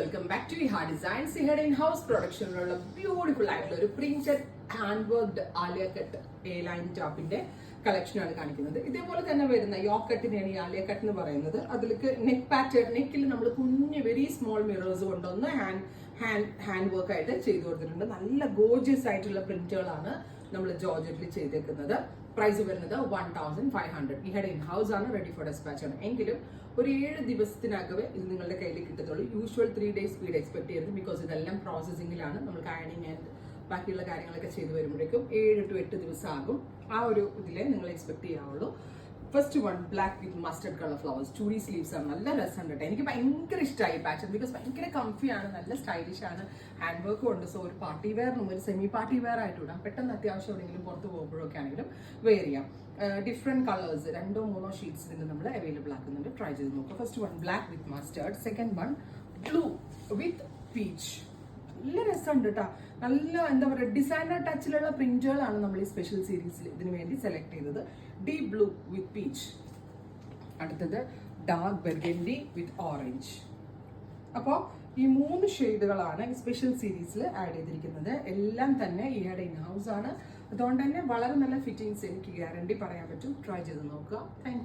Welcome back to Iha Designs. ഇഹയുടെ in house പ്രൊഡക്ഷനിലുള്ള beautiful ആയിട്ടുള്ള ഒരു printed hand worked Alia cut A line ടോപ്പിന്റെ കളക്ഷനാണ് കാണിക്കുന്നത്. ഇതേപോലെ തന്നെ വരുന്ന യോക്ക് കട്ടിനെയാണ് ഈ ആലിയ കട്ട് എന്ന് പറയുന്നത്. അതിലേക്ക് നെക്ക് പാറ്റേൺ, നെക്കിൽ നമ്മൾ കുഞ്ഞ് വെരി സ്മോൾ മിറേഴ്സ് കൊണ്ടൊന്ന് ഹാൻഡ് വർക്ക് ആയിട്ട് ചെയ്തു കൊടുത്തിട്ടുണ്ട്. നല്ല ഗോർജിയസ് ആയിട്ടുള്ള പ്രിന്റുകളാണ് നമ്മൾ ജോർജറ്റിൽ ചെയ്തേക്കുന്നത്. പ്രൈസ് വരുന്നത് 1500. ഇഹയുടെ ഇൻ ഹൗസ് ആണ്, റെഡി ഫോർ ഡെസ്പാച്ച് ആണ്. എങ്കിലും ഒരു 7 ദിവസത്തിനകവേ ഇത് നിങ്ങളുടെ കയ്യിൽ കിട്ടത്തുള്ളൂ. യൂഷ്വൽ 3 days സ്പീഡ് എക്സ്പെക്ട് ചെയ്യരുത്. ബിക്കോസ് ഇതെല്ലാം പ്രോസസ്സിംഗിലാണ്. നമുക്ക് അയണിങ് ആൻഡ് ബാക്കിയുള്ള കാര്യങ്ങളൊക്കെ ചെയ്തു വരുമ്പോഴേക്കും 7 to 8 ദിവസം ആകും. ആ ഒരു ഇതിലെ നിങ്ങൾ എക്സ്പെക്ട് ചെയ്യാവുള്ളൂ. First one black with mustard colour flowers, 2D sleeves ആണ്. നല്ല രസമുണ്ട് കേട്ടോ. എനിക്ക് ഭയങ്കര ഇഷ്ടമായി പാറ്റേൺ. ബിക്കോസ് ഭയങ്കര കംഫിയാണ്, നല്ല സ്റ്റൈലിഷ് ആണ്, ഹാൻഡ് വർക്കും ഉണ്ട്. സോ ഒരു പാർട്ടി വെയറിനും ഒരു സെമി പാർട്ടി വെയർ ആയിട്ട് ഇടാം. പെട്ടെന്ന് അത്യാവശ്യം എവിടെയെങ്കിലും പുറത്ത് പോകുമ്പോഴൊക്കെ ആണെങ്കിലും വെയർ ചെയ്യാം. ഡിഫറെന്റ് കളേഴ്സ് 2-3 ഷീറ്റ്സ് ഇതിന് നമ്മൾ അവൈലബിൾ ആക്കുന്നുണ്ട്. ട്രൈ ചെയ്ത് നോക്കുക. ഫസ്റ്റ് വൺ ബ്ലാക്ക് വിത്ത് മസ്റ്റേർഡ്, സെക്കൻഡ് വൺ ബ്ലൂ വിത്ത് പീച്ച്. നല്ല രസമുണ്ട് കേട്ടോ. നല്ല എന്താ പറയുക, ഡിസൈനർ ടച്ചിലുള്ള പ്രിന്റുകളാണ് നമ്മൾ ഈ സ്പെഷ്യൽ സീരീസിൽ ഇതിനു വേണ്ടി സെലക്ട് ചെയ്തത്. ഡീപ് ബ്ലൂ വിത്ത് പീച്ച്. അടുത്തത് ഡാർക്ക് ബെർഗൻഡി വിത്ത് ഓറഞ്ച്. അപ്പോൾ ഈ 3 ഷെയ്ഡുകളാണ് ഈ സ്പെഷ്യൽ സീരീസിൽ ആഡ് ചെയ്തിരിക്കുന്നത്. എല്ലാം തന്നെ ഇഹയുടെ ഇൻ ഹൗസ് ആണ്. അതുകൊണ്ട് തന്നെ വളരെ നല്ല ഫിറ്റിങ്സ് എനിക്ക് ഗ്യാരണ്ടി പറയാൻ പറ്റും. ട്രൈ ചെയ്ത് നോക്കുക. Thank you.